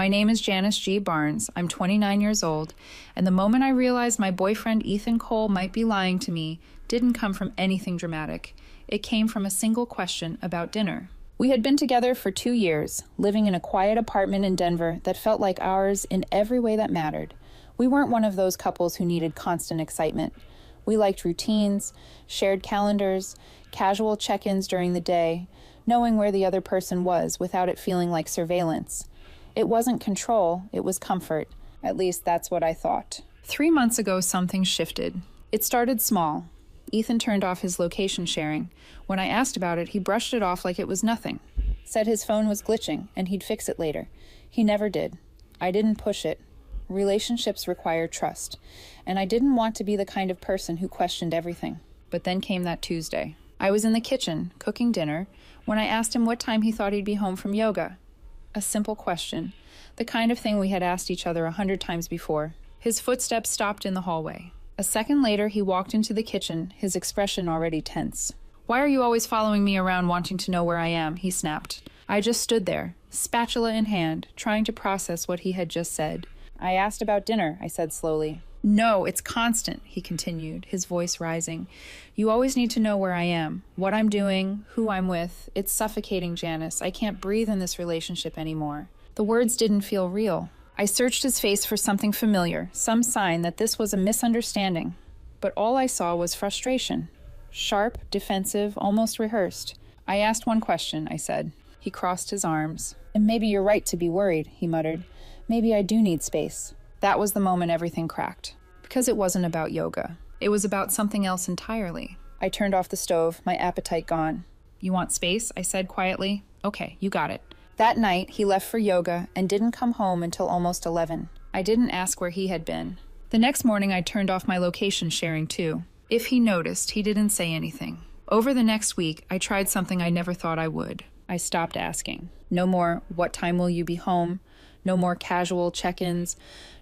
My name is Janice G. Barnes. I'm 29 years old, and the moment I realized my boyfriend Ethan Cole might be lying to me didn't come from anything dramatic. It came from a single question about dinner. We had been together for 2 years, living in a quiet apartment in Denver that felt like ours in every way that mattered. We weren't one of those couples who needed constant excitement. We liked routines, shared calendars, casual check-ins during the day, knowing where the other person was without it feeling like surveillance. It wasn't control, it was comfort. At least that's what I thought. 3 months ago, something shifted. It started small. Ethan turned off his location sharing. When I asked about it, he brushed it off like it was nothing. Said his phone was glitching and he'd fix it later. He never did. I didn't push it. Relationships require trust, and I didn't want to be the kind of person who questioned everything. But then came that Tuesday. I was in the kitchen, cooking dinner, when I asked him what time he thought he'd be home from yoga. A simple question, the kind of thing we had asked each other 100 times before. His footsteps stopped in the hallway. A second later, he walked into the kitchen, his expression already tense. "Why are you always following me around wanting to know where I am?" he snapped. I just stood there, spatula in hand, trying to process what he had just said. "I asked about dinner," I said slowly. "No, it's constant," he continued, his voice rising. "You always need to know where I am, what I'm doing, who I'm with. It's suffocating, Janice. I can't breathe in this relationship anymore." The words didn't feel real. I searched his face for something familiar, some sign that this was a misunderstanding. But all I saw was frustration. Sharp, defensive, almost rehearsed. "I asked one question," I said. He crossed his arms. "And maybe you're right to be worried," he muttered. "Maybe I do need space." That was the moment everything cracked. Because it wasn't about yoga. It was about something else entirely. I turned off the stove, my appetite gone. "You want space?" I said quietly. "Okay, you got it." That night, he left for yoga and didn't come home until almost 11. I didn't ask where he had been. The next morning, I turned off my location sharing too. If he noticed, he didn't say anything. Over the next week, I tried something I never thought I would. I stopped asking. No more, "What time will you be home?" No more casual check-ins.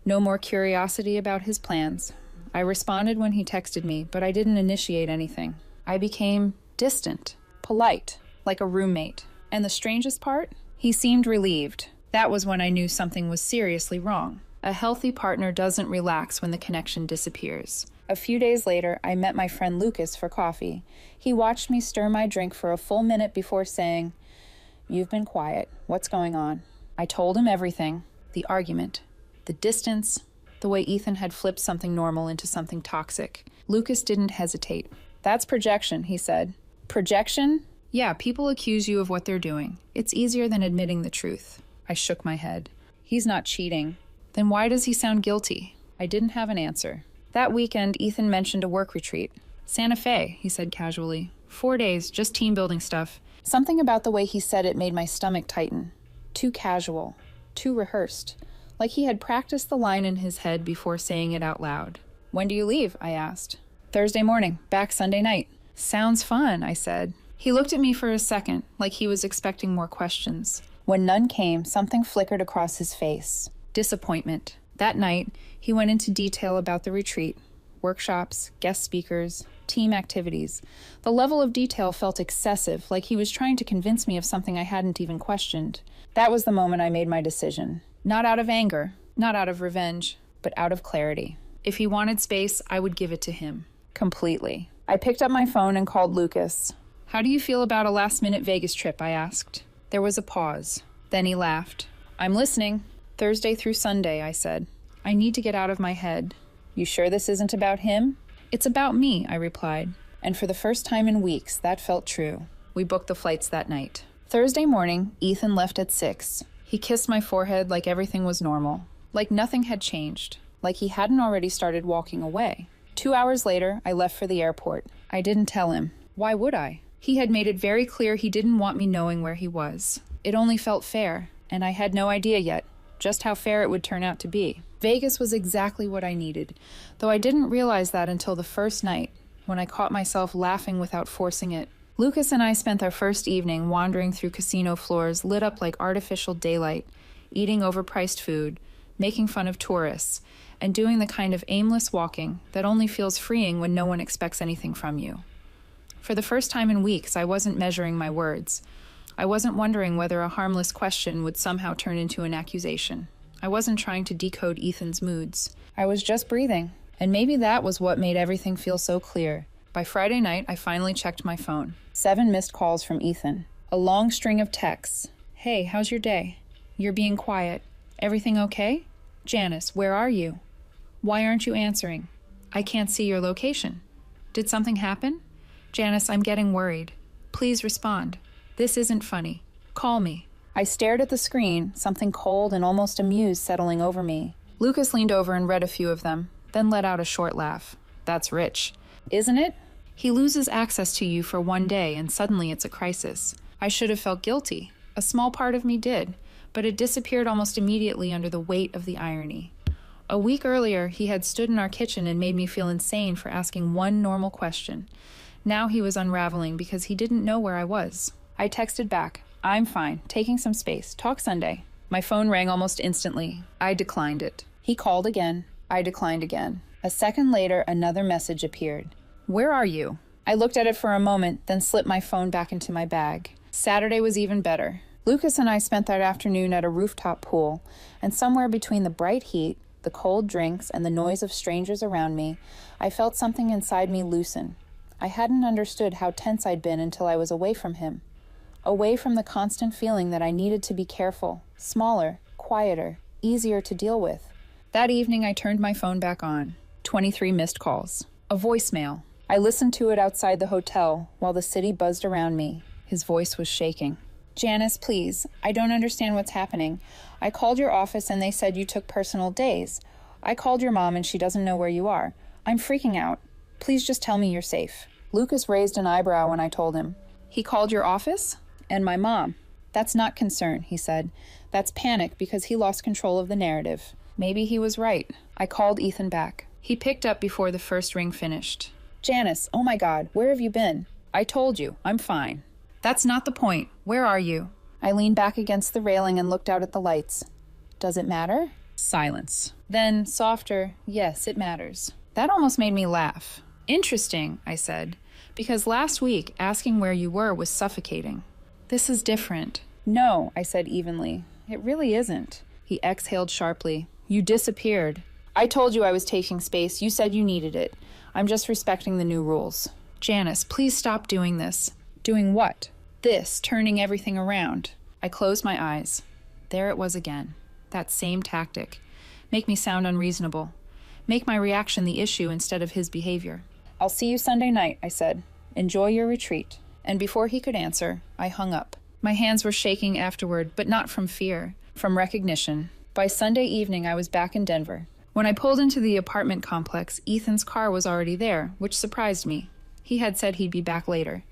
No more curiosity about his plans. I responded when he texted me, but I didn't initiate anything. I became distant, polite, like a roommate. And the strangest part? He seemed relieved. That was when I knew something was seriously wrong. A healthy partner doesn't relax when the connection disappears. A few days later, I met my friend Lucas for coffee. He watched me stir my drink for a full minute before saying, "You've been quiet. What's going on?" I told him everything. The argument, the distance, the way Ethan had flipped something normal into something toxic. Lucas didn't hesitate. "That's projection," he said. "Projection?" "Yeah, people accuse you of what they're doing. It's easier than admitting the truth." I shook my head. "He's not cheating." "Then why does he sound guilty?" I didn't have an answer. That weekend, Ethan mentioned a work retreat. "Santa Fe," he said casually. 4 days, just team building stuff. Something about the way he said it made my stomach tighten. Too casual, too rehearsed, like he had practiced the line in his head before saying it out loud. "When do you leave?" I asked. "Thursday morning, back Sunday night." "Sounds fun," I said. He looked at me for a second, like he was expecting more questions. When none came, something flickered across his face. Disappointment. That night, he went into detail about the retreat, workshops, guest speakers, team activities. The level of detail felt excessive, like he was trying to convince me of something I hadn't even questioned. That was the moment I made my decision. Not out of anger, not out of revenge, but out of clarity. If he wanted space, I would give it to him. Completely. I picked up my phone and called Lucas. "How do you feel about a last-minute Vegas trip?" I asked. There was a pause. Then he laughed. "I'm listening." "Thursday through Sunday," I said. "I need to get out of my head." "You sure this isn't about him?" "It's about me," I replied. And for the first time in weeks, that felt true. We booked the flights that night. Thursday morning, Ethan left at 6. He kissed my forehead like everything was normal. Like nothing had changed. Like he hadn't already started walking away. 2 hours later, I left for the airport. I didn't tell him. Why would I? He had made it very clear he didn't want me knowing where he was. It only felt fair, and I had no idea yet just how fair it would turn out to be. Vegas was exactly what I needed, though I didn't realize that until the first night, when I caught myself laughing without forcing it. Lucas and I spent our first evening wandering through casino floors lit up like artificial daylight, eating overpriced food, making fun of tourists, and doing the kind of aimless walking that only feels freeing when no one expects anything from you. For the first time in weeks, I wasn't measuring my words. I wasn't wondering whether a harmless question would somehow turn into an accusation. I wasn't trying to decode Ethan's moods. I was just breathing. And maybe that was what made everything feel so clear. By Friday night, I finally checked my phone. 7 missed calls from Ethan. A long string of texts. Hey, how's your day? You're being quiet. Everything okay? Janice, where are you? Why aren't you answering? I can't see your location. Did something happen? Janice, I'm getting worried. Please respond. This isn't funny. Call me. I stared at the screen, something cold and almost amused settling over me. Lucas leaned over and read a few of them, then let out a short laugh. That's rich. Isn't it? He loses access to you for one day and suddenly it's a crisis. I should have felt guilty. A small part of me did, but it disappeared almost immediately under the weight of the irony. A week earlier, he had stood in our kitchen and made me feel insane for asking one normal question. Now he was unraveling because he didn't know where I was. I texted back, I'm fine, taking some space, talk Sunday. My phone rang almost instantly. I declined it. He called again. I declined again. A second later, another message appeared. Where are you? I looked at it for a moment, then slipped my phone back into my bag. Saturday was even better. Lucas and I spent that afternoon at a rooftop pool, and somewhere between the bright heat, the cold drinks, and the noise of strangers around me, I felt something inside me loosen. I hadn't understood how tense I'd been until I was away from him. Away from the constant feeling that I needed to be careful, smaller, quieter, easier to deal with. That evening, I turned my phone back on. 23 missed calls. A voicemail. I listened to it outside the hotel while the city buzzed around me. His voice was shaking. Janice, please. I don't understand what's happening. I called your office and they said you took personal days. I called your mom and she doesn't know where you are. I'm freaking out. Please just tell me you're safe. Lucas raised an eyebrow when I told him. He called your office? And my mom. That's not concern, he said. That's panic because he lost control of the narrative. Maybe he was right. I called Ethan back. He picked up before the first ring finished. Janice, oh my God, where have you been? I told you, I'm fine. That's not the point. Where are you? I leaned back against the railing and looked out at the lights. Does it matter? Silence. Then, softer, yes, it matters. That almost made me laugh. Interesting, I said, because last week, asking where you were was suffocating. This is different. No, I said evenly. It really isn't. He exhaled sharply. You disappeared. I told you I was taking space. You said you needed it. I'm just respecting the new rules. Janice, please stop doing this. Doing what? This, turning everything around. I closed my eyes. There it was again. That same tactic. Make me sound unreasonable. Make my reaction the issue instead of his behavior. I'll see you Sunday night, I said. Enjoy your retreat. And before he could answer, I hung up. My hands were shaking afterward, but not from fear, from recognition. By Sunday evening, I was back in Denver. When I pulled into the apartment complex, Ethan's car was already there, which surprised me. He had said he'd be back later.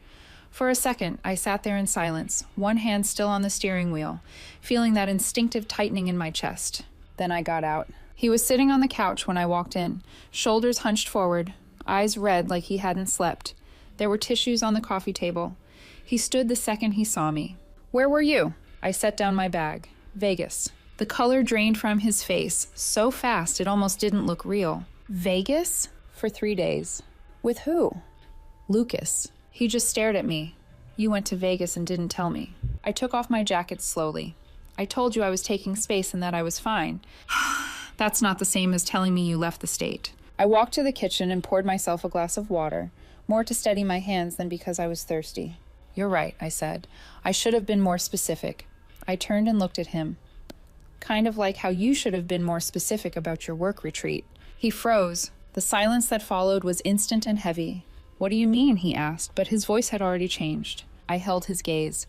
For a second, I sat there in silence, one hand still on the steering wheel, feeling that instinctive tightening in my chest. Then I got out. He was sitting on the couch when I walked in, shoulders hunched forward, eyes red like he hadn't slept. There were tissues on the coffee table. He stood the second he saw me. Where were you? I set down my bag. Vegas. The color drained from his face, so fast it almost didn't look real. Vegas? For 3 days. With who? Lucas. He just stared at me. You went to Vegas and didn't tell me. I took off my jacket slowly. I told you I was taking space and that I was fine. That's not the same as telling me you left the state. I walked to the kitchen and poured myself a glass of water, more to steady my hands than because I was thirsty. You're right, I said. I should have been more specific. I turned and looked at him. Kind of like how you should have been more specific about your work retreat. He froze. The silence that followed was instant and heavy. What do you mean? He asked, but his voice had already changed. I held his gaze.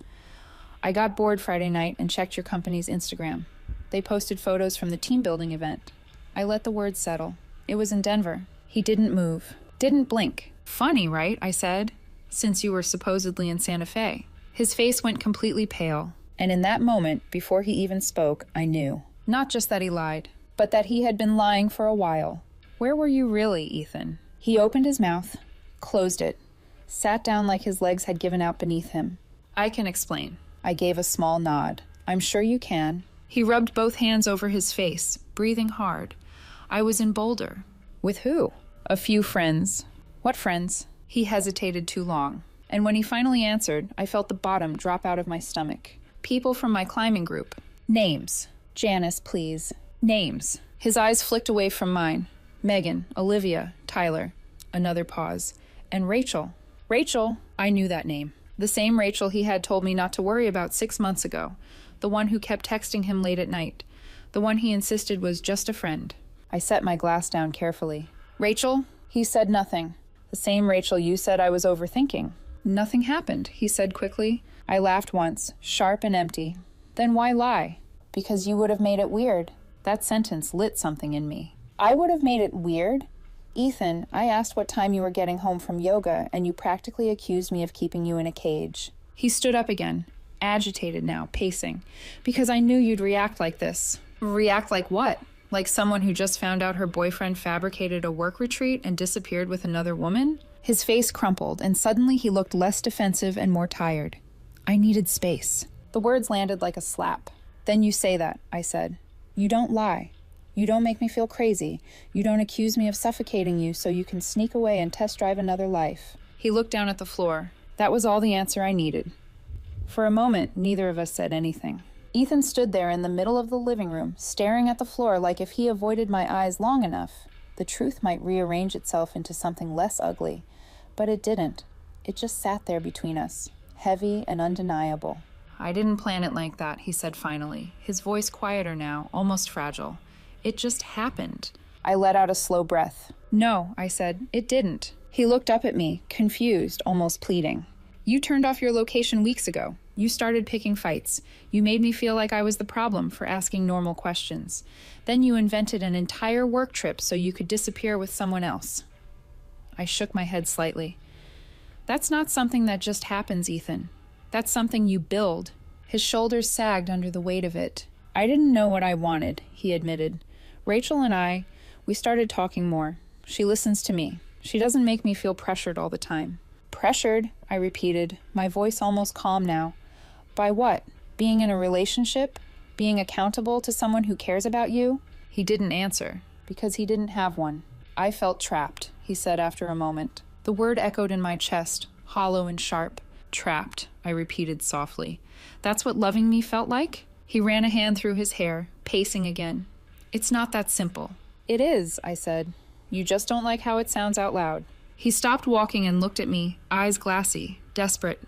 I got bored Friday night and checked your company's Instagram. They posted photos from the team building event. I let the words settle. It was in Denver. He didn't move. Didn't blink. Funny, right? I said, since you were supposedly in Santa Fe. His face went completely pale. And in that moment, before he even spoke, I knew. Not just that he lied, but that he had been lying for a while. Where were you really, Ethan? He opened his mouth, closed it, sat down like his legs had given out beneath him. I can explain. I gave a small nod. I'm sure you can. He rubbed both hands over his face, breathing hard. I was in Boulder. With who? A few friends. What friends? He hesitated too long. And when he finally answered, I felt the bottom drop out of my stomach. People from my climbing group. Names. Janice, please. Names. His eyes flicked away from mine. Megan, Olivia, Tyler. Another pause. And Rachel. Rachel, I knew that name. The same Rachel he had told me not to worry about 6 months ago. The one who kept texting him late at night. The one he insisted was just a friend. I set my glass down carefully. Rachel? He said nothing. The same Rachel you said I was overthinking. Nothing happened, he said quickly. I laughed once, sharp and empty. Then why lie? Because you would have made it weird. That sentence lit something in me. I would have made it weird? Ethan, I asked what time you were getting home from yoga, and you practically accused me of keeping you in a cage. He stood up again, agitated now, pacing. Because I knew you'd react like this. React like what? Like someone who just found out her boyfriend fabricated a work retreat and disappeared with another woman? His face crumpled, and suddenly he looked less defensive and more tired. I needed space. The words landed like a slap. Then you say that, I said. You don't lie. You don't make me feel crazy. You don't accuse me of suffocating you so you can sneak away and test drive another life. He looked down at the floor. That was all the answer I needed. For a moment, neither of us said anything. Ethan stood there in the middle of the living room, staring at the floor like if he avoided my eyes long enough, the truth might rearrange itself into something less ugly. But it didn't. It just sat there between us, heavy and undeniable. I didn't plan it like that, he said finally, his voice quieter now, almost fragile. It just happened. I let out a slow breath. No, I said, it didn't. He looked up at me, confused, almost pleading. You turned off your location weeks ago. You started picking fights. You made me feel like I was the problem for asking normal questions. Then you invented an entire work trip so you could disappear with someone else. I shook my head slightly. That's not something that just happens, Ethan. That's something you build. His shoulders sagged under the weight of it. I didn't know what I wanted, he admitted. Rachel and we started talking more. She listens to me. She doesn't make me feel pressured all the time. Pressured, I repeated, my voice almost calm now. By what? Being in a relationship? Being accountable to someone who cares about you? He didn't answer, because he didn't have one. I felt trapped, he said after a moment. The word echoed in my chest, hollow and sharp. Trapped, I repeated softly. That's what loving me felt like? He ran a hand through his hair, pacing again. It's not that simple. It is, I said. You just don't like how it sounds out loud. He stopped walking and looked at me, eyes glassy, desperate.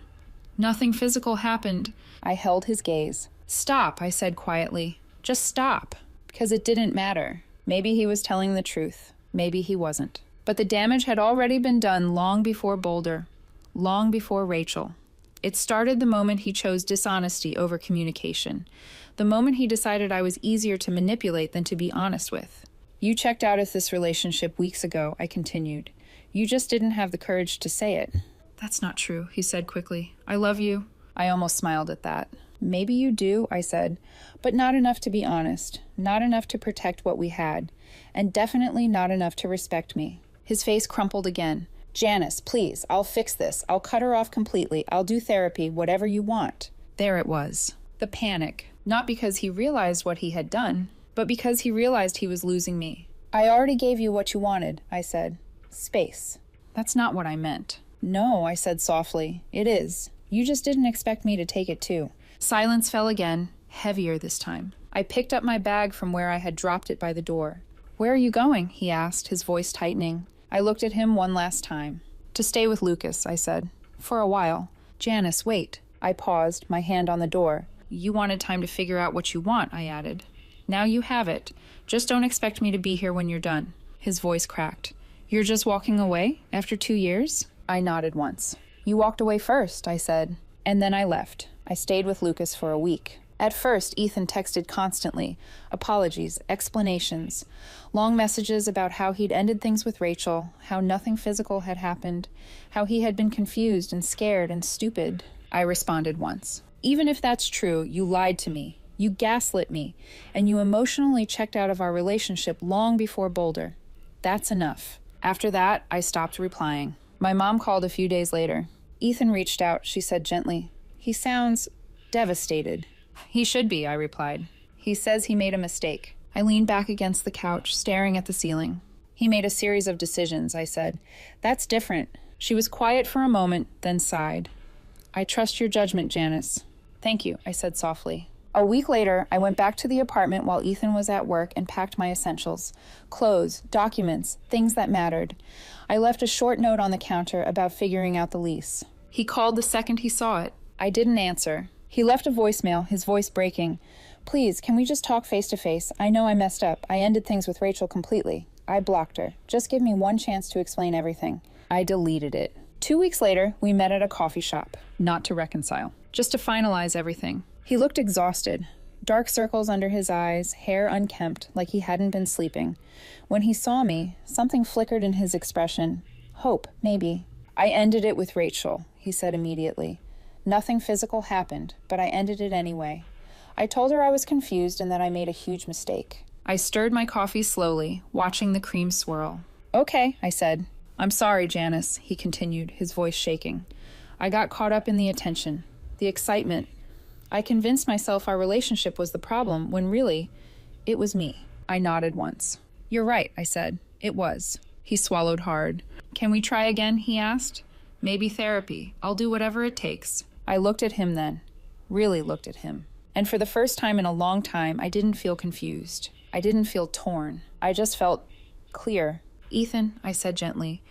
Nothing physical happened. I held his gaze. Stop, I said quietly. Just stop. Because it didn't matter. Maybe he was telling the truth. Maybe he wasn't. But the damage had already been done long before Boulder. Long before Rachel. It started the moment he chose dishonesty over communication. The moment he decided I was easier to manipulate than to be honest with. You checked out of this relationship weeks ago, I continued. You just didn't have the courage to say it. That's not true, he said quickly. I love you. I almost smiled at that. Maybe you do, I said, but not enough to be honest, not enough to protect what we had, and definitely not enough to respect me. His face crumpled again. Janice, please, I'll fix this. I'll cut her off completely. I'll do therapy, whatever you want. There it was. The panic. Not because he realized what he had done, but because he realized he was losing me. I already gave you what you wanted, I said. Space. That's not what I meant. No, I said softly. It is. You just didn't expect me to take it too. Silence fell again, heavier this time. I picked up my bag from where I had dropped it by the door. Where are you going? He asked, his voice tightening. I looked at him one last time. To stay with Lucas, I said. For a while. Janice, wait. I paused, my hand on the door. You wanted time to figure out what you want, I added. Now you have it. Just don't expect me to be here when you're done. His voice cracked. You're just walking away after 2 years? I nodded once. You walked away first, I said. And then I left. I stayed with Lucas for a week. At first, Ethan texted constantly. Apologies, explanations. Long messages about how he'd ended things with Rachel, how nothing physical had happened, how he had been confused and scared and stupid. I responded once. Even if that's true, you lied to me. You gaslit me. And you emotionally checked out of our relationship long before Boulder. That's enough. After that, I stopped replying. My mom called a few days later. Ethan reached out, she said gently. He sounds devastated. He should be, I replied. He says he made a mistake. I leaned back against the couch, staring at the ceiling. He made a series of decisions, I said. That's different. She was quiet for a moment, then sighed. "I trust your judgment, Janice." "Thank you," I said softly. A week later, I went back to the apartment while Ethan was at work and packed my essentials. Clothes, documents, things that mattered. I left a short note on the counter about figuring out the lease. He called the second he saw it. I didn't answer. He left a voicemail, his voice breaking. "Please, can we just talk face to face? I know I messed up. I ended things with Rachel completely. I blocked her. Just give me one chance to explain everything." I deleted it. 2 weeks later, we met at a coffee shop. Not to reconcile, just to finalize everything. He looked exhausted. Dark circles under his eyes, hair unkempt, like he hadn't been sleeping. When he saw me, something flickered in his expression. Hope, maybe. "I ended it with Rachel," he said immediately. "Nothing physical happened, but I ended it anyway. I told her I was confused and that I made a huge mistake." I stirred my coffee slowly, watching the cream swirl. "Okay," I said. "I'm sorry, Janice," he continued, his voice shaking. "I got caught up in the attention, the excitement. I convinced myself our relationship was the problem, when really, it was me." I nodded once. "You're right," I said. "It was." He swallowed hard. "Can we try again?" he asked. "Maybe therapy. I'll do whatever it takes." I looked at him then. Really looked at him. And for the first time in a long time, I didn't feel confused. I didn't feel torn. I just felt clear. "Ethan," I said gently,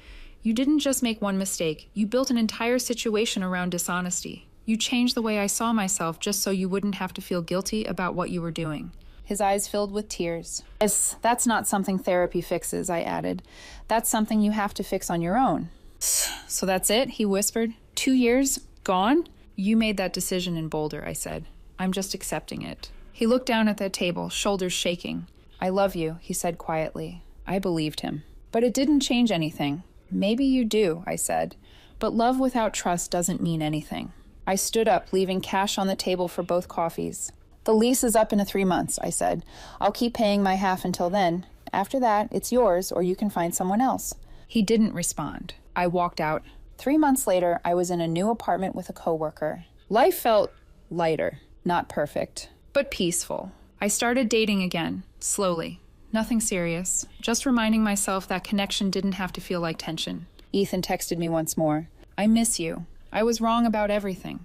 "you didn't just make one mistake. You built an entire situation around dishonesty. You changed the way I saw myself just so you wouldn't have to feel guilty about what you were doing." His eyes filled with tears. "That's not something therapy fixes," I added. "That's something you have to fix on your own." "So that's it?" he whispered. 2 years? Gone?" "You made that decision in Boulder," I said. "I'm just accepting it." He looked down at that table, shoulders shaking. "I love you," he said quietly. I believed him. "But it didn't change anything." "Maybe you do," I said. "But love without trust doesn't mean anything." I stood up, leaving cash on the table for both coffees. "The lease is up in 3 months," I said. "I'll keep paying my half until then. After that, it's yours, or you can find someone else." He didn't respond. I walked out. 3 months later, I was in a new apartment with a coworker. Life felt lighter, not perfect, but peaceful. I started dating again, slowly. Nothing serious, just reminding myself that connection didn't have to feel like tension. Ethan texted me once more. "I miss you. I was wrong about everything.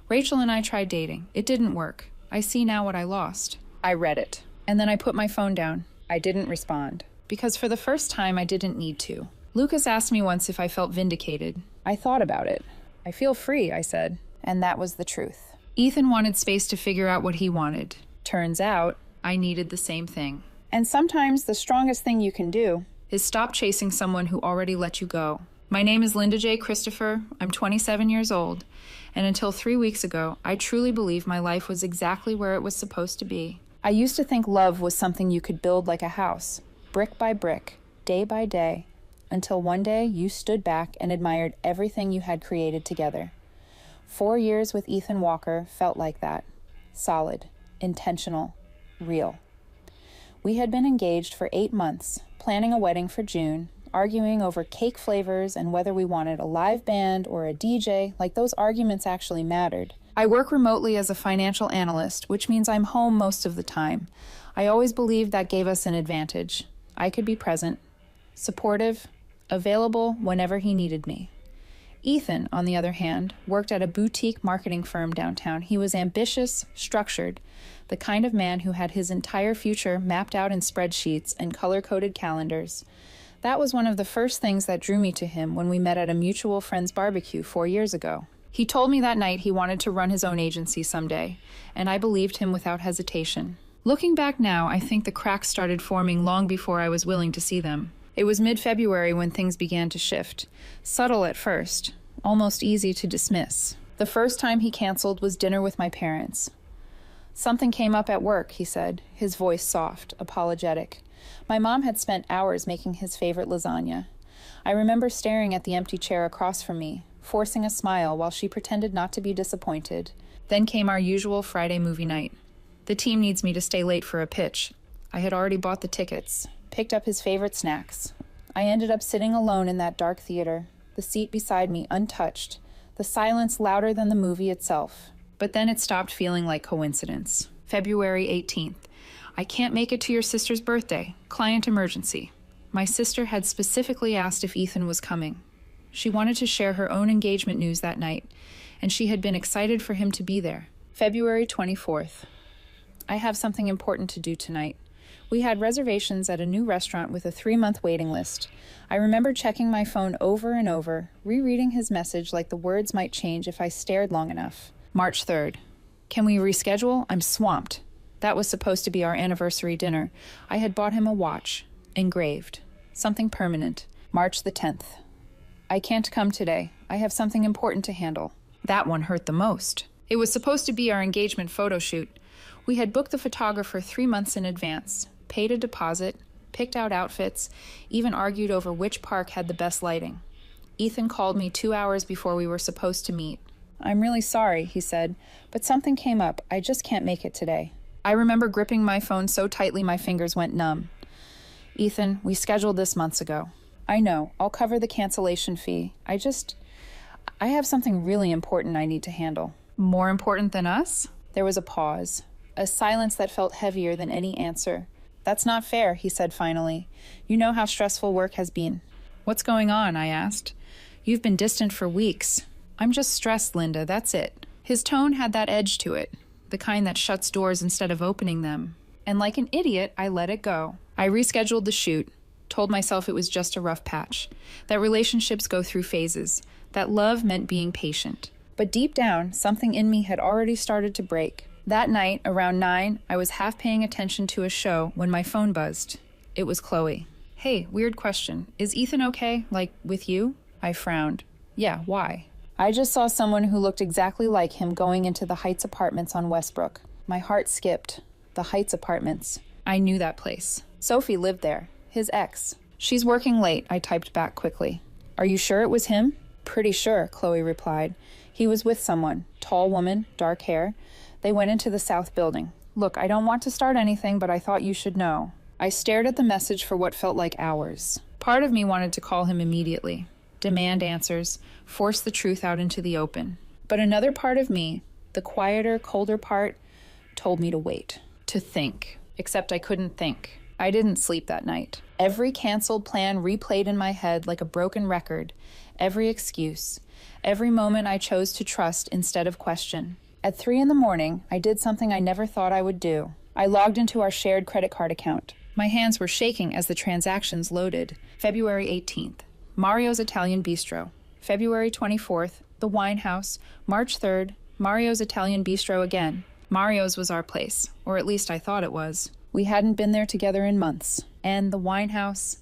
Rachel and I tried dating. It didn't work. I see now what I lost." I read it. And then I put my phone down. I didn't respond. Because for the first time, I didn't need to. Lucas asked me once if I felt vindicated. I thought about it. "I feel free," I said. And that was the truth. Ethan wanted space to figure out what he wanted. Turns out, I needed the same thing. And sometimes the strongest thing you can do is stop chasing someone who already let you go. My name is Linda J. Christopher. I'm 27 years old. And until 3 weeks ago, I truly believe my life was exactly where it was supposed to be. I used to think love was something you could build like a house, brick by brick, day by day, until one day you stood back and admired everything you had created together. 4 years with Ethan Walker felt like that. Solid, intentional, real. We had been engaged for 8 months, planning a wedding for June, arguing over cake flavors and whether we wanted a live band or a DJ, like those arguments actually mattered. I work remotely as a financial analyst, which means I'm home most of the time. I always believed that gave us an advantage. I could be present, supportive, available whenever he needed me. Ethan, on the other hand, worked at a boutique marketing firm downtown. He was ambitious, structured, the kind of man who had his entire future mapped out in spreadsheets and color-coded calendars. That was one of the first things that drew me to him when we met at a mutual friend's barbecue 4 years ago. He told me that night he wanted to run his own agency someday, and I believed him without hesitation. Looking back now, I think the cracks started forming long before I was willing to see them. It was mid-February when things began to shift. Subtle at first, almost easy to dismiss. The first time he canceled was dinner with my parents. "Something came up at work," he said, his voice soft, apologetic. My mom had spent hours making his favorite lasagna. I remember staring at the empty chair across from me, forcing a smile while she pretended not to be disappointed. Then came our usual Friday movie night. The team needs me to stay late for a pitch. I had already bought the tickets, picked up his favorite snacks. I ended up sitting alone in that dark theater, the seat beside me untouched, the silence louder than the movie itself. But then it stopped feeling like coincidence. February 18th. "I can't make it to your sister's birthday. Client emergency." My sister had specifically asked if Ethan was coming. She wanted to share her own engagement news that night, and she had been excited for him to be there. February 24th. I have something important to do tonight. We had reservations at a new restaurant with a 3-month waiting list. I remember checking my phone over and over, rereading his message like the words might change if I stared long enough. March 3rd. Can we reschedule? I'm swamped. That was supposed to be our anniversary dinner. I had bought him a watch, engraved, something permanent. March the 10th. I can't come today. I have something important to handle. That one hurt the most. It was supposed to be our engagement photo shoot. We had booked the photographer 3 months in advance, paid a deposit, picked out outfits, even argued over which park had the best lighting. Ethan called me 2 hours before we were supposed to meet. I'm really sorry, he said, but something came up. I just can't make it today. I remember gripping my phone so tightly my fingers went numb. Ethan, we scheduled this months ago. I know, I'll cover the cancellation fee. I have something really important I need to handle. More important than us? There was a pause, a silence that felt heavier than any answer. That's not fair, he said finally. You know how stressful work has been. What's going on? I asked. You've been distant for weeks. I'm just stressed, Linda, that's it. His tone had that edge to it, the kind that shuts doors instead of opening them. And like an idiot, I let it go. I rescheduled the shoot, told myself it was just a rough patch, that relationships go through phases, that love meant being patient. But deep down, something in me had already started to break. That night, around 9, I was half paying attention to a show when my phone buzzed. It was Chloe. Hey, weird question. Is Ethan okay? Like, with you? I frowned. Yeah, why? I just saw someone who looked exactly like him going into the Heights apartments on Westbrook. My heart skipped. The Heights apartments. I knew that place. Sophie lived there. His ex. She's working late, I typed back quickly. Are you sure it was him? Pretty sure, Chloe replied. He was with someone. Tall woman, dark hair. They went into the south building. Look, I don't want to start anything, but I thought you should know. I stared at the message for what felt like hours. Part of me wanted to call him immediately, demand answers, force the truth out into the open. But another part of me, the quieter, colder part, told me to wait, to think. Except I couldn't think. I didn't sleep that night. Every canceled plan replayed in my head like a broken record, every excuse, every moment I chose to trust instead of question. At 3 a.m, I did something I never thought I would do. I logged into our shared credit card account. My hands were shaking as the transactions loaded. February 18th, Mario's Italian Bistro. February 24th, The Wine House. March 3rd, Mario's Italian Bistro again. Mario's was our place, or at least I thought it was. We hadn't been there together in months. And the Wine House,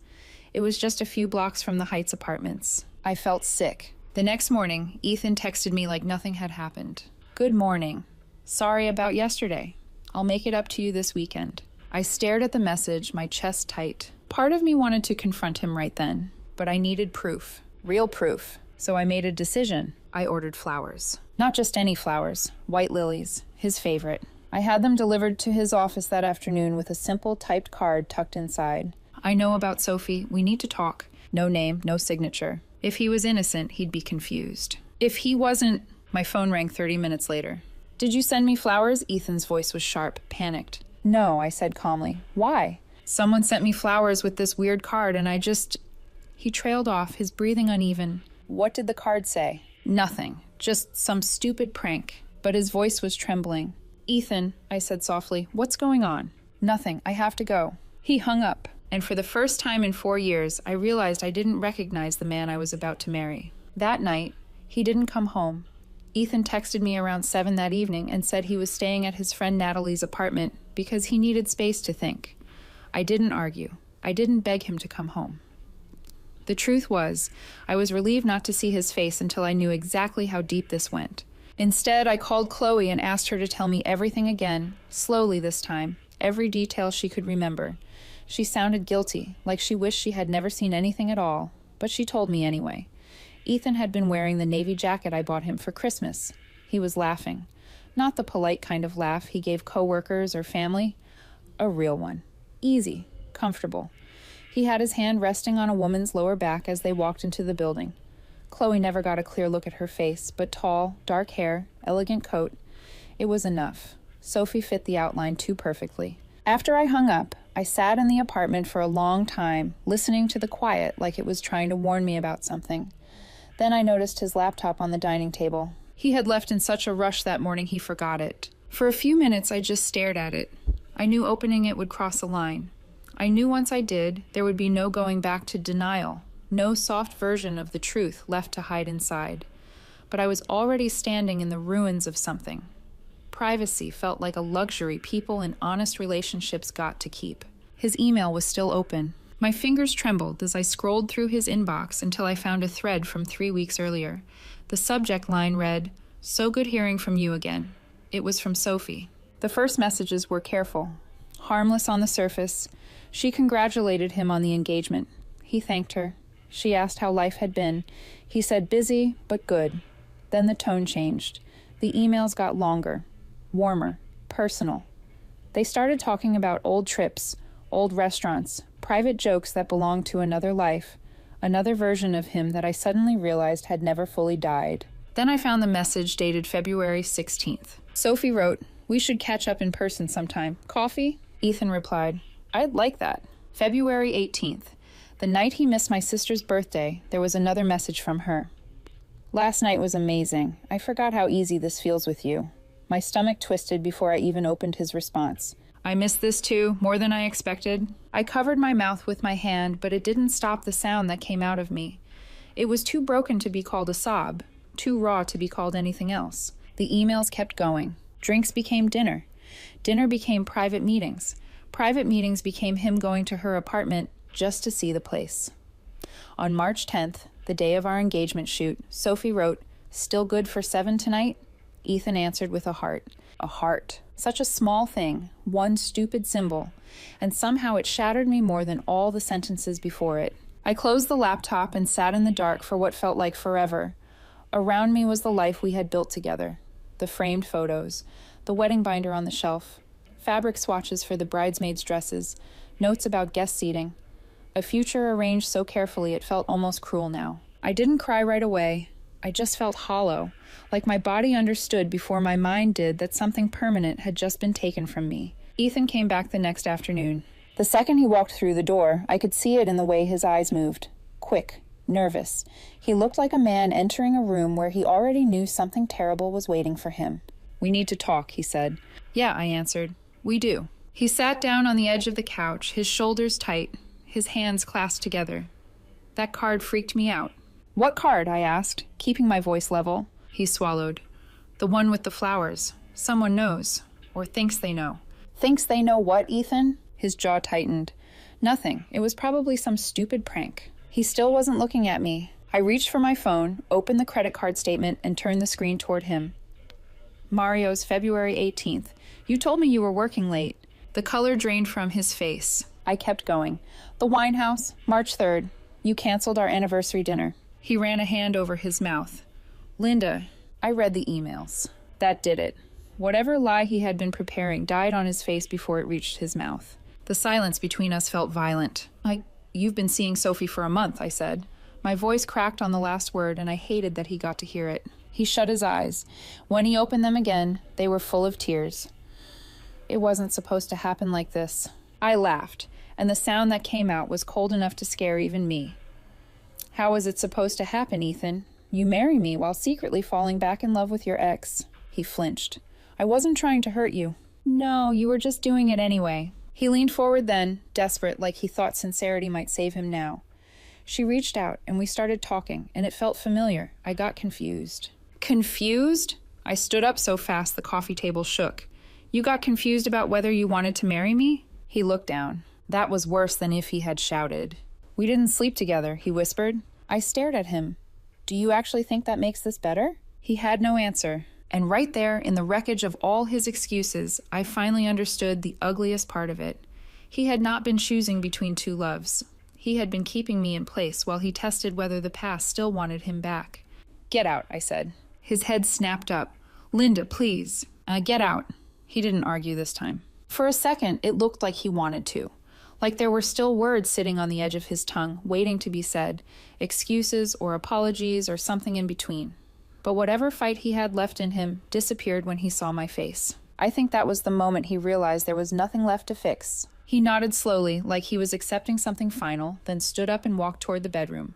it was just a few blocks from the Heights apartments. I felt sick. The next morning, Ethan texted me like nothing had happened. Good morning. Sorry about yesterday. I'll make it up to you this weekend. I stared at the message, my chest tight. Part of me wanted to confront him right then, but I needed proof. Real proof. So I made a decision. I ordered flowers. Not just any flowers. White lilies. His favorite. I had them delivered to his office that afternoon with a simple typed card tucked inside. I know about Sophie. We need to talk. No name, no signature. If he was innocent, he'd be confused. If he wasn't... My phone rang 30 minutes later. Did you send me flowers? Ethan's voice was sharp, panicked. No, I said calmly. Why? Someone sent me flowers with this weird card and I just... He trailed off, his breathing uneven. What did the card say? Nothing. Just some stupid prank. But his voice was trembling. Ethan, I said softly, what's going on? Nothing. I have to go. He hung up. And for the first time in 4 years, I realized I didn't recognize the man I was about to marry. That night, he didn't come home. Ethan texted me around 7 that evening and said he was staying at his friend Natalie's apartment because he needed space to think. I didn't argue. I didn't beg him to come home. The truth was, I was relieved not to see his face until I knew exactly how deep this went. Instead, I called Chloe and asked her to tell me everything again, slowly this time, every detail she could remember. She sounded guilty, like she wished she had never seen anything at all, but she told me anyway. Ethan had been wearing the navy jacket I bought him for Christmas. He was laughing. Not the polite kind of laugh he gave coworkers or family. A real one. Easy. Comfortable. He had his hand resting on a woman's lower back as they walked into the building. Chloe never got a clear look at her face, but tall, dark hair, elegant coat. It was enough. Sophie fit the outline too perfectly. After I hung up, I sat in the apartment for a long time, listening to the quiet like it was trying to warn me about something. Then I noticed his laptop on the dining table. He had left in such a rush that morning he forgot it. For a few minutes I just stared at it. I knew opening it would cross a line. I knew once I did, there would be no going back to denial, no soft version of the truth left to hide inside. But I was already standing in the ruins of something. Privacy felt like a luxury people in honest relationships got to keep. His email was still open. My fingers trembled as I scrolled through his inbox until I found a thread from 3 weeks earlier. The subject line read, "So good hearing from you again." It was from Sophie. The first messages were careful, harmless on the surface. She congratulated him on the engagement. He thanked her. She asked how life had been. He said busy, but good. Then the tone changed. The emails got longer, warmer, personal. They started talking about old trips, old restaurants, private jokes that belonged to another life, another version of him that I suddenly realized had never fully died. Then I found the message dated February 16th. Sophie wrote, "We should catch up in person sometime. Coffee?" Ethan replied, "I'd like that." February 18th. The night he missed my sister's birthday, there was another message from her. "Last night was amazing. I forgot how easy this feels with you." My stomach twisted before I even opened his response. "I missed this too, more than I expected." I covered my mouth with my hand, but it didn't stop the sound that came out of me. It was too broken to be called a sob, too raw to be called anything else. The emails kept going. Drinks became dinner. Dinner became private meetings. Private meetings became him going to her apartment just to see the place. On March 10th, the day of our engagement shoot, Sophie wrote, "Still good for 7 tonight?" Ethan answered with a heart. A heart. Such a small thing, one stupid symbol, and somehow it shattered me more than all the sentences before it. I closed the laptop and sat in the dark for what felt like forever. Around me was the life we had built together. The framed photos, the wedding binder on the shelf, fabric swatches for the bridesmaids' dresses, notes about guest seating. A future arranged so carefully it felt almost cruel now. I didn't cry right away. I just felt hollow, like my body understood before my mind did that something permanent had just been taken from me. Ethan came back the next afternoon. The second he walked through the door, I could see it in the way his eyes moved. Quick, nervous. He looked like a man entering a room where he already knew something terrible was waiting for him. "We need to talk," he said. "Yeah," I answered. "We do." He sat down on the edge of the couch, his shoulders tight, his hands clasped together. That card freaked me out. "What card?" I asked, keeping my voice level. He swallowed. "The one with the flowers. Someone knows, or thinks they know." "Thinks they know what, Ethan?" His jaw tightened. "Nothing. It was probably some stupid prank." He still wasn't looking at me. I reached for my phone, opened the credit card statement, and turned the screen toward him. "Mario's February 18th. You told me you were working late." The color drained from his face. I kept going. "The Winehouse, March 3rd. You canceled our anniversary dinner." He ran a hand over his mouth. "Linda," I read the emails. That did it. Whatever lie he had been preparing died on his face before it reached his mouth. The silence between us felt violent. You've been seeing Sophie for a month," I said. My voice cracked on the last word, and I hated that he got to hear it. He shut his eyes. When he opened them again, they were full of tears. "It wasn't supposed to happen like this." I laughed, and the sound that came out was cold enough to scare even me. "How was it supposed to happen, Ethan? You marry me while secretly falling back in love with your ex." He flinched. "I wasn't trying to hurt you." "No, you were just doing it anyway." He leaned forward then, desperate, like he thought sincerity might save him now. She reached out, and we started talking, and it felt familiar. I got confused. "Confused?" I stood up so fast the coffee table shook. "You got confused about whether you wanted to marry me?" He looked down. That was worse than if he had shouted. "We didn't sleep together," he whispered. I stared at him. "Do you actually think that makes this better?" He had no answer. And right there, in the wreckage of all his excuses, I finally understood the ugliest part of it. He had not been choosing between two loves. He had been keeping me in place while he tested whether the past still wanted him back. "Get out," I said. His head snapped up. "Linda, please." Get out." He didn't argue this time. For a second, it looked like he wanted to. Like there were still words sitting on the edge of his tongue, waiting to be said. Excuses or apologies or something in between. But whatever fight he had left in him disappeared when he saw my face. I think that was the moment he realized there was nothing left to fix. He nodded slowly, like he was accepting something final, then stood up and walked toward the bedroom.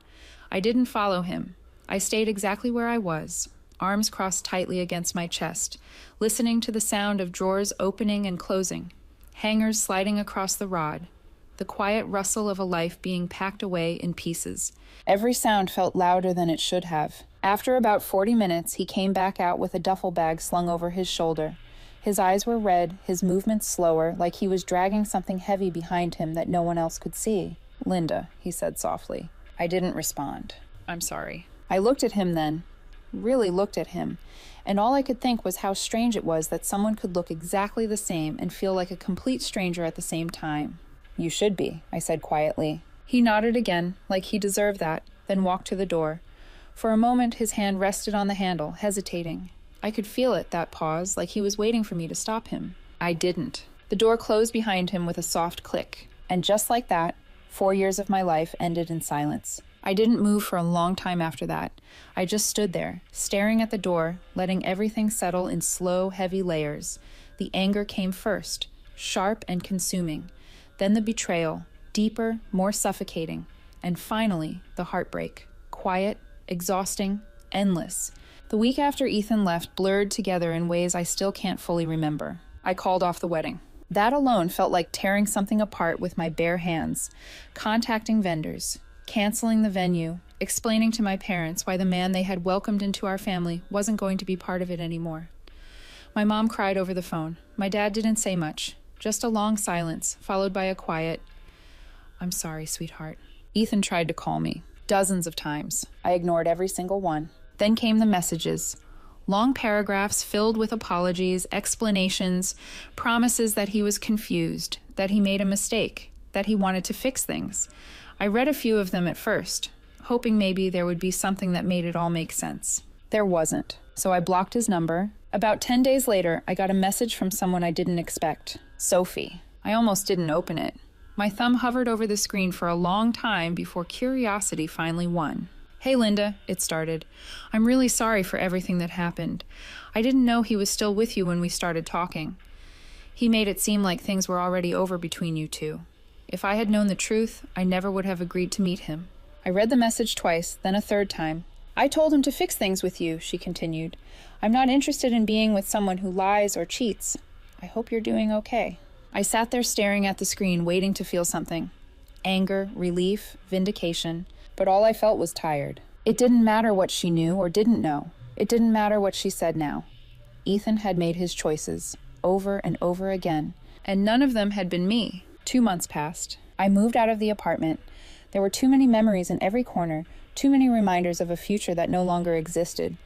I didn't follow him. I stayed exactly where I was, arms crossed tightly against my chest, listening to the sound of drawers opening and closing, hangers sliding across the rod, the quiet rustle of a life being packed away in pieces. Every sound felt louder than it should have. After about 40 minutes, he came back out with a duffel bag slung over his shoulder. His eyes were red, his movements slower, like he was dragging something heavy behind him that no one else could see. "Linda," he said softly. I didn't respond. "I'm sorry." I looked at him then, really looked at him, and all I could think was how strange it was that someone could look exactly the same and feel like a complete stranger at the same time. "You should be," I said quietly. He nodded again, like he deserved that, then walked to the door. For a moment, his hand rested on the handle, hesitating. I could feel it, that pause, like he was waiting for me to stop him. I didn't. The door closed behind him with a soft click, and just like that, 4 years of my life ended in silence. I didn't move for a long time after that. I just stood there, staring at the door, letting everything settle in slow, heavy layers. The anger came first, sharp and consuming. Then the betrayal, deeper, more suffocating. And finally, the heartbreak, quiet, exhausting, endless. The week after Ethan left blurred together in ways I still can't fully remember. I called off the wedding. That alone felt like tearing something apart with my bare hands, contacting vendors, canceling the venue, explaining to my parents why the man they had welcomed into our family wasn't going to be part of it anymore. My mom cried over the phone. My dad didn't say much, just a long silence, followed by a quiet, "I'm sorry, sweetheart." Ethan tried to call me, dozens of times. I ignored every single one. Then came the messages. Long paragraphs filled with apologies, explanations, promises that he was confused, that he made a mistake, that he wanted to fix things. I read a few of them at first, hoping maybe there would be something that made it all make sense. There wasn't, so I blocked his number. About 10 days later, I got a message from someone I didn't expect. Sophie. I almost didn't open it. My thumb hovered over the screen for a long time before curiosity finally won. "Hey, Linda," it started. "I'm really sorry for everything that happened. I didn't know he was still with you when we started talking. He made it seem like things were already over between you two. If I had known the truth, I never would have agreed to meet him." I read the message twice, then a third time. "I told him to fix things with you," she continued. "I'm not interested in being with someone who lies or cheats. I hope you're doing okay." I sat there staring at the screen, waiting to feel something. Anger, relief, vindication. But all I felt was tired. It didn't matter what she knew or didn't know. It didn't matter what she said now. Ethan had made his choices, over and over again, and none of them had been me. 2 months passed. I moved out of the apartment. There were too many memories in every corner, too many reminders of a future that no longer existed.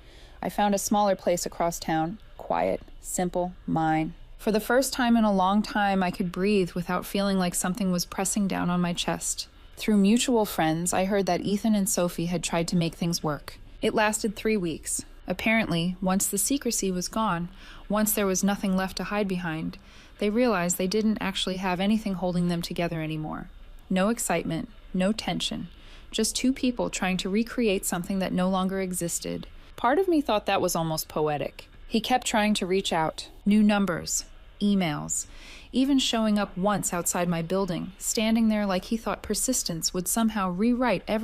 I found a smaller place across town, quiet, simple, mine. For the first time in a long time, I could breathe without feeling like something was pressing down on my chest. Through mutual friends, I heard that Ethan and Sophie had tried to make things work. It lasted 3 weeks. Apparently, once the secrecy was gone, once there was nothing left to hide behind, they realized they didn't actually have anything holding them together anymore. No excitement, no tension, just two people trying to recreate something that no longer existed. Part of me thought that was almost poetic. He kept trying to reach out. New numbers, emails, even showing up once outside my building, standing there like he thought persistence would somehow rewrite every